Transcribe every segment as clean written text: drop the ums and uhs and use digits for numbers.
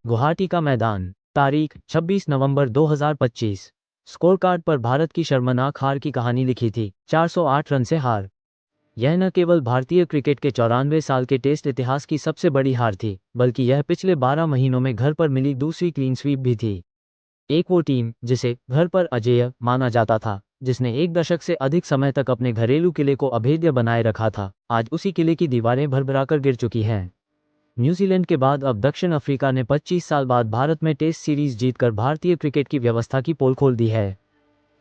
गुवाहाटी का मैदान। तारीख 26 नवंबर 2025। स्कोर कार्ड पर भारत की शर्मनाक हार की कहानी लिखी थी, 408 रन से हार। यह न केवल भारतीय क्रिकेट के 94 साल के टेस्ट इतिहास की सबसे बड़ी हार थी, बल्कि यह पिछले 12 महीनों में घर पर मिली दूसरी क्लीन स्वीप भी थी। एक वो टीम जिसे घर पर अजेय माना जाता था, जिसने एक दशक से अधिक समय तक अपने घरेलू किले को अभेद्य बनाए रखा था, आज उसी किले की दीवारें भरभराकर गिर चुकी हैं। न्यूजीलैंड के बाद अब दक्षिण अफ्रीका ने 25 साल बाद भारत में टेस्ट सीरीज जीतकर भारतीय क्रिकेट की व्यवस्था की पोल खोल दी है।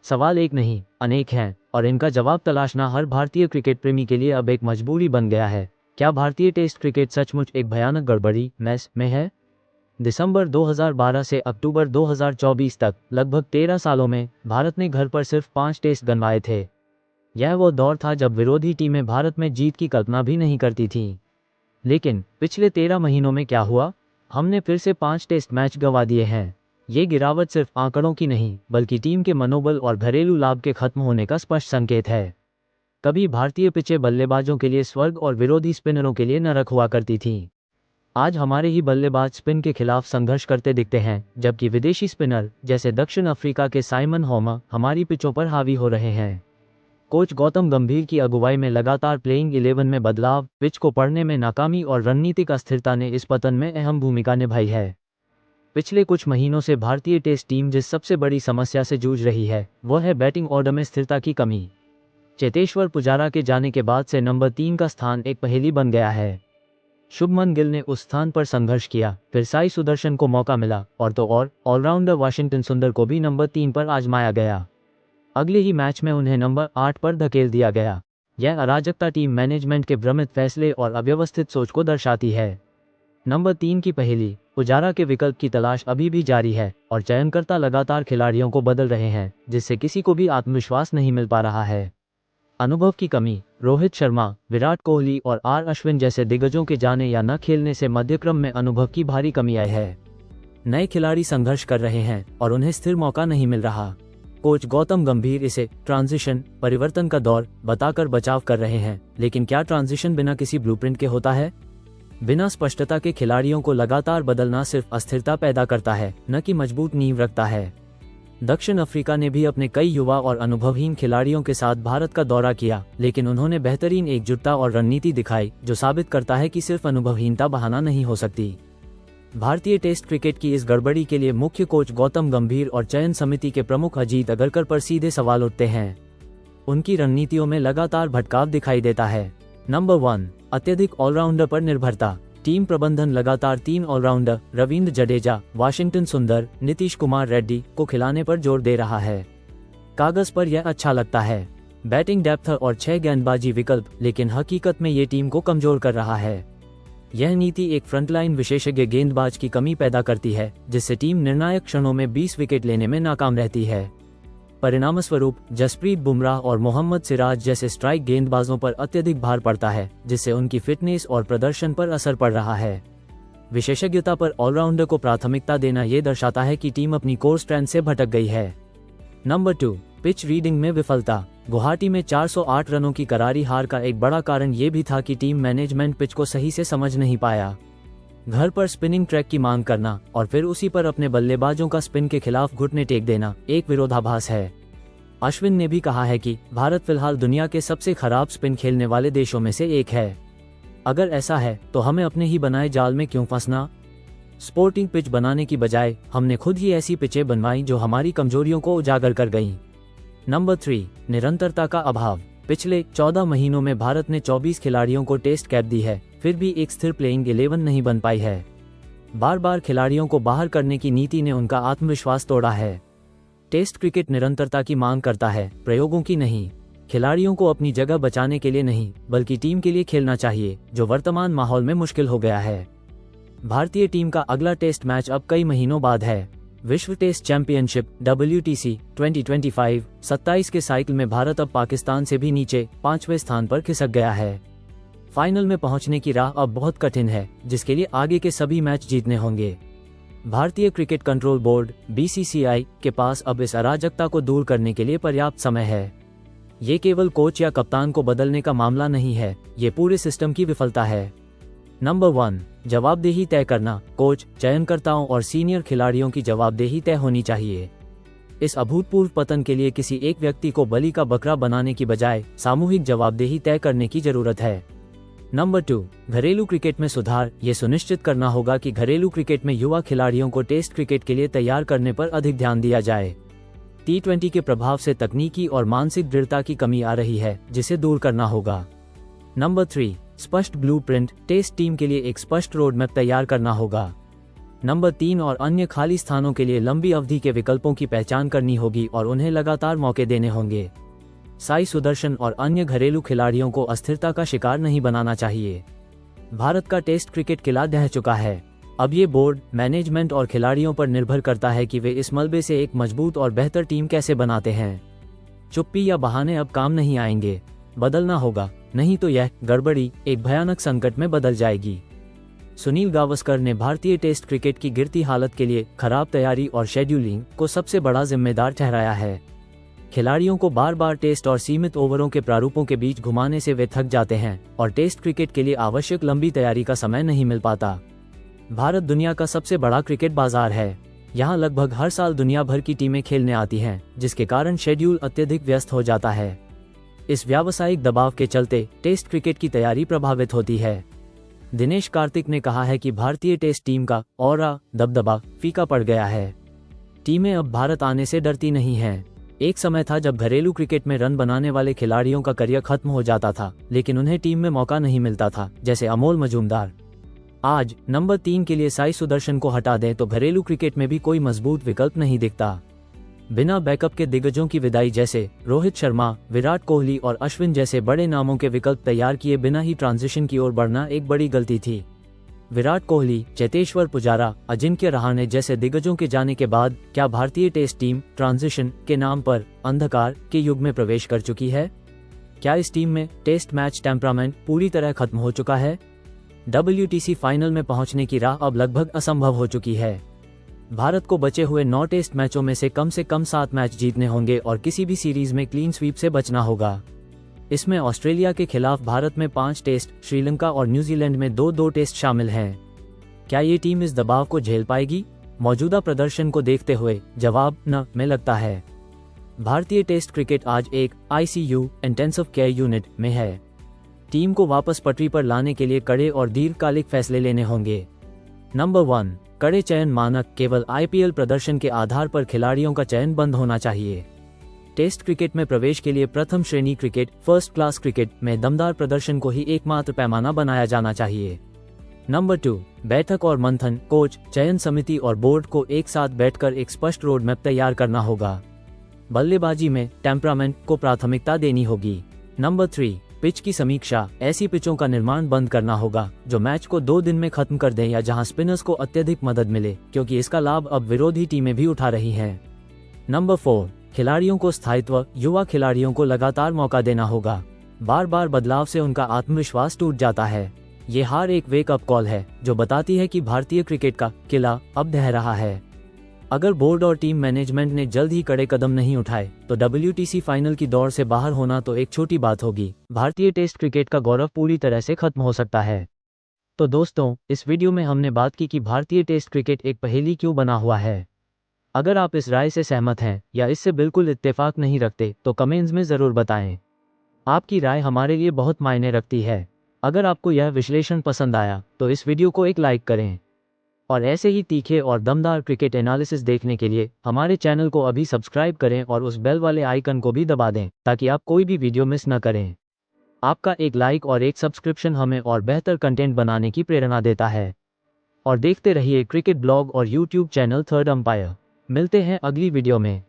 सवाल एक नहीं, अनेक हैं, और इनका जवाब तलाशना हर भारतीय क्रिकेट प्रेमी के लिए अब एक मजबूरी बन गया है। क्या भारतीय टेस्ट क्रिकेट सचमुच एक भयानक गड़बड़ी मैस में है? दिसंबर 2012 से अक्टूबर 2024 तक लगभग 13 सालों में भारत ने घर पर सिर्फ 5 टेस्ट गंवाए थे। यह वो दौर था जब विरोधी टीमें भारत में जीत की कल्पना भी नहीं करती थीं। लेकिन पिछले 13 महीनों में क्या हुआ? हमने फिर से 5 टेस्ट मैच गंवा दिए हैं। ये गिरावट सिर्फ आंकड़ों की नहीं, बल्कि टीम के मनोबल और घरेलू लाभ के खत्म होने का स्पष्ट संकेत है। कभी भारतीय पिचें बल्लेबाजों के लिए स्वर्ग और विरोधी स्पिनरों के लिए नरक हुआ करती थीं। आज हमारे ही बल्लेबाज स्पिन के खिलाफ संघर्ष करते दिखते हैं, जबकि विदेशी स्पिनर जैसे दक्षिण अफ्रीका के साइमन होमा हमारी पिचों पर हावी हो रहे हैं। कोच गौतम गंभीर की अगुवाई में लगातार प्लेइंग 11 में बदलाव, पिच को पढ़ने में नाकामी और रणनीतिक अस्थिरता ने इस पतन में अहम भूमिका निभाई है। पिछले कुछ महीनों से भारतीय टेस्ट टीम जिस सबसे बड़ी समस्या से जूझ रही है, वह है बैटिंग ऑर्डर में स्थिरता की कमी। चेतेश्वर पुजारा के जाने के बाद से नंबर 3 का स्थान एक पहेली बन गया है। शुभमन गिल ने उस स्थान पर संघर्ष किया, फिर साई सुदर्शन को मौका मिला, और तो और ऑलराउंडर वाशिंगटन सुंदर को भी नंबर 3 पर आजमाया गया। अगले ही मैच में उन्हें नंबर 8 पर धकेल दिया गया। यह अराजकता टीम मैनेजमेंट के भ्रमित फैसले और अव्यवस्थित सोच को दर्शाती है। नंबर 3 की पहेली, पुजारा के विकल्प की तलाश अभी भी जारी है, और चयनकर्ता लगातार खिलाड़ियों को बदल रहे हैं, जिससे किसी को भी आत्मविश्वास नहीं मिल पा रहा है। अनुभव की कमी, रोहित शर्मा, विराट कोहली और आर अश्विन जैसे दिग्गजों के जाने या न खेलने से मध्यक्रम में अनुभव की भारी कमी आई है। नए खिलाड़ी संघर्ष कर रहे हैं और उन्हें स्थिर मौका नहीं मिल रहा। कोच गौतम गंभीर इसे ट्रांजिशन, परिवर्तन का दौर बताकर बचाव कर रहे हैं, लेकिन क्या ट्रांजिशन बिना किसी ब्लूप्रिंट के होता है? बिना स्पष्टता के खिलाड़ियों को लगातार बदलना सिर्फ अस्थिरता पैदा करता है, न कि मजबूत नींव रखता है। दक्षिण अफ्रीका ने भी अपने कई युवा और अनुभवहीन खिलाड़ियों के साथ भारत का दौरा किया, लेकिन उन्होंने बेहतरीन एकजुटता और रणनीति दिखाई, जो साबित करता है कि सिर्फ अनुभवहीनता बहाना नहीं हो सकती। भारतीय टेस्ट क्रिकेट की इस गड़बड़ी के लिए मुख्य कोच गौतम गंभीर और चयन समिति के प्रमुख अजीत अगरकर पर सीधे सवाल उठते हैं। उनकी रणनीतियों में लगातार भटकाव दिखाई देता है। नंबर 1, अत्यधिक ऑलराउंडर पर निर्भरता। टीम प्रबंधन लगातार 3 ऑलराउंडर रविंद्र जडेजा, वाशिंगटन सुंदर, नीतीश कुमार रेड्डी को खिलाने पर जोर दे रहा है। कागज पर यह अच्छा लगता है, बैटिंग डेप्थ और 6 गेंदबाजी विकल्प, लेकिन हकीकत में ये टीम को कमजोर कर रहा है। यह नीति एक फ्रंटलाइन विशेषज्ञ गेंदबाज की कमी पैदा करती है, जिससे टीम निर्णायक क्षणों में 20 विकेट लेने में नाकाम रहती है। परिणामस्वरूप जसप्रीत बुमराह और मोहम्मद सिराज जैसे स्ट्राइक गेंदबाजों पर अत्यधिक भार पड़ता है, जिससे उनकी फिटनेस और प्रदर्शन पर असर पड़ रहा है। विशेषज्ञता पर ऑलराउंडर को प्राथमिकता देना यह दर्शाता है कि टीम अपनी कोर स्ट्रेंथ से भटक गई है। नंबर 2, पिच रीडिंग में विफलता। गुवाहाटी में 408 रनों की करारी हार का एक बड़ा कारण ये भी था कि टीम मैनेजमेंट पिच को सही से समझ नहीं पाया। घर पर स्पिनिंग ट्रैक की मांग करना और फिर उसी पर अपने बल्लेबाजों का स्पिन के खिलाफ घुटने टेक देना एक विरोधाभास है। अश्विन ने भी कहा है कि भारत फिलहाल दुनिया के सबसे खराब स्पिन खेलने वाले देशों में से एक है। अगर ऐसा है तो हमें अपने ही बनाए जाल में क्यों फंसना? स्पोर्टिंग पिच बनाने की बजाय हमने खुद ही ऐसी पिचें बनवाई जो हमारी कमजोरियों को उजागर कर गईं। नंबर 3, निरंतरता का अभाव। पिछले 14 महीनों में भारत ने 24 खिलाड़ियों को टेस्ट कैप दी है, फिर भी एक स्थिर प्लेइंग 11 नहीं बन पाई है। बार बार खिलाड़ियों को बाहर करने की नीति ने उनका आत्मविश्वास तोड़ा है। टेस्ट क्रिकेट निरंतरता की मांग करता है, प्रयोगों की नहीं। खिलाड़ियों को अपनी जगह बचाने के लिए नहीं, बल्कि टीम के लिए खेलना चाहिए, जो वर्तमान माहौल में मुश्किल हो गया है। भारतीय टीम का अगला टेस्ट मैच अब कई महीनों बाद है। विश्व टेस्ट चैंपियनशिप WTC 2025 27 के साइकिल में भारत अब पाकिस्तान से भी नीचे 5वें स्थान पर खिसक गया है। फाइनल में पहुंचने की राह अब बहुत कठिन है, जिसके लिए आगे के सभी मैच जीतने होंगे। भारतीय क्रिकेट कंट्रोल बोर्ड BCCI के पास अब इस अराजकता को दूर करने के लिए पर्याप्त समय है। ये केवल कोच या कप्तान को बदलने का मामला नहीं है, ये पूरे सिस्टम की विफलता है। नंबर 1, जवाबदेही तय करना। कोच, चयनकर्ताओं और सीनियर खिलाड़ियों की जवाबदेही तय होनी चाहिए। इस अभूतपूर्व पतन के लिए किसी एक व्यक्ति को बलि का बकरा बनाने की बजाय सामूहिक जवाबदेही तय करने की जरूरत है। नंबर 2, घरेलू क्रिकेट में सुधार। ये सुनिश्चित करना होगा कि घरेलू क्रिकेट में युवा खिलाड़ियों को टेस्ट क्रिकेट के लिए तैयार करने पर अधिक ध्यान दिया जाए। T20 के प्रभाव से तकनीकी और मानसिक दृढ़ता की कमी आ रही है, जिसे दूर करना होगा। नंबर 3, स्पष्ट ब्लूप्रिंट। टेस्ट टीम के लिए एक स्पष्ट रोड मैप तैयार करना होगा। नंबर 3 और अन्य खाली स्थानों के लिए लंबी अवधि के विकल्पों की पहचान करनी होगी और उन्हें लगातार मौके देने होंगे। साई सुदर्शन और अन्य घरेलू खिलाड़ियों को अस्थिरता का शिकार नहीं बनाना चाहिए। भारत का टेस्ट क्रिकेट किला ढह चुका है। अब ये बोर्ड, मैनेजमेंट और खिलाड़ियों पर निर्भर करता है कि वे इस मलबे से एक मजबूत और बेहतर टीम कैसे बनाते हैं। चुप्पी या बहाने अब काम नहीं आएंगे। बदलना होगा, नहीं तो यह गड़बड़ी एक भयानक संकट में बदल जाएगी। सुनील गावस्कर ने भारतीय टेस्ट क्रिकेट की गिरती हालत के लिए खराब तैयारी और शेड्यूलिंग को सबसे बड़ा जिम्मेदार ठहराया है। खिलाड़ियों को बार बार टेस्ट और सीमित ओवरों के प्रारूपों के बीच घुमाने से वे थक जाते हैं और टेस्ट क्रिकेट के लिए आवश्यक लंबी तैयारी का समय नहीं मिल पाता। भारत दुनिया का सबसे बड़ा क्रिकेट बाजार है। यहाँ लगभग हर साल दुनिया भर की टीमें खेलने आती हैं, जिसके कारण शेड्यूल अत्यधिक व्यस्त हो जाता है। इस व्यावसायिक दबाव के चलते टेस्ट क्रिकेट की तैयारी प्रभावित होती है। दिनेश कार्तिक ने कहा है कि भारतीय टेस्ट टीम का ऑरा, दबदबा फीका पड़ गया है। टीमें अब भारत आने से डरती नहीं हैं। एक समय था जब घरेलू क्रिकेट में रन बनाने वाले खिलाड़ियों का करियर खत्म हो जाता था, लेकिन उन्हें टीम में मौका नहीं मिलता था, जैसे अमोल मजूमदार। आज नंबर 3 के लिए साई सुदर्शन को हटा दें तो घरेलू क्रिकेट में भी कोई मजबूत विकल्प नहीं दिखता। बिना बैकअप के दिग्गजों की विदाई, जैसे रोहित शर्मा, विराट कोहली और अश्विन जैसे बड़े नामों के विकल्प तैयार किए बिना ही ट्रांजिशन की ओर बढ़ना एक बड़ी गलती थी। विराट कोहली, चेतेश्वर पुजारा, अजिंक्य रहाणे जैसे दिग्गजों के जाने के बाद क्या भारतीय टेस्ट टीम ट्रांजिशन के नाम पर अंधकार के युग में प्रवेश कर चुकी है? क्या इस टीम में टेस्ट मैच टेम्परामेंट पूरी तरह खत्म हो चुका है? WTC फाइनल में पहुंचने की राह अब लगभग असंभव हो चुकी है। भारत को बचे हुए 9 टेस्ट मैचों में से कम 7 मैच जीतने होंगे और किसी भी सीरीज में क्लीन स्वीप से बचना होगा। इसमें ऑस्ट्रेलिया के खिलाफ भारत में 5 टेस्ट, श्रीलंका और न्यूजीलैंड में 2-2 टेस्ट शामिल हैं। क्या ये टीम इस दबाव को झेल पाएगी? मौजूदा प्रदर्शन को देखते हुए जवाब न में लगता है। भारतीय टेस्ट क्रिकेट आज एक ICU इंटेंसिव केयर यूनिट में है। टीम को वापस पटरी पर लाने के लिए कड़े और दीर्घकालिक फैसले लेने होंगे। नंबर 1, कड़े चयन मानक। केवल IPL प्रदर्शन के आधार पर खिलाड़ियों का चयन बंद होना चाहिए। टेस्ट क्रिकेट में प्रवेश के लिए प्रथम श्रेणी क्रिकेट, फर्स्ट क्लास क्रिकेट में दमदार प्रदर्शन को ही एकमात्र पैमाना बनाया जाना चाहिए। नंबर 2, बैठक और मंथन। कोच, चयन समिति और बोर्ड को एक साथ बैठकर एक स्पष्ट रोड मैप तैयार करना होगा। बल्लेबाजी में टेम्परामेंट को प्राथमिकता देनी होगी। नंबर 3, पिच की समीक्षा। ऐसी पिचों का निर्माण बंद करना होगा जो मैच को 2 दिन में खत्म कर दें या जहां स्पिनर्स को अत्यधिक मदद मिले, क्योंकि इसका लाभ अब विरोधी टीमें भी उठा रही हैं। नंबर 4, खिलाड़ियों को स्थायित्व। युवा खिलाड़ियों को लगातार मौका देना होगा। बार बार बदलाव से उनका आत्मविश्वास टूट जाता है। ये हार एक वेक अप कॉल है जो बताती है कि भारतीय क्रिकेट का किला अब ढह रहा है। अगर बोर्ड और टीम मैनेजमेंट ने जल्द ही कड़े कदम नहीं उठाए तो WTC फाइनल की दौड़ से बाहर होना तो एक छोटी बात होगी। भारतीय टेस्ट क्रिकेट का गौरव पूरी तरह से खत्म हो सकता है। तो दोस्तों, इस वीडियो में हमने बात की कि भारतीय टेस्ट क्रिकेट एक पहेली क्यों बना हुआ है। अगर आप इस राय से सहमत हैं या इससे बिल्कुल इत्तेफाक नहीं रखते तो कमेंट्स में ज़रूर बताएं। आपकी राय हमारे लिए बहुत मायने रखती है। अगर आपको यह विश्लेषण पसंद आया तो इस वीडियो को एक लाइक करें और ऐसे ही तीखे और दमदार क्रिकेट एनालिसिस देखने के लिए हमारे चैनल को अभी सब्सक्राइब करें और उस बेल वाले आइकन को भी दबा दें ताकि आप कोई भी वीडियो मिस न करें। आपका एक लाइक और एक सब्सक्रिप्शन हमें और बेहतर कंटेंट बनाने की प्रेरणा देता है। और देखते रहिए क्रिकेट ब्लॉग और YouTube चैनल थर्ड अंपायर। मिलते हैं अगली वीडियो में।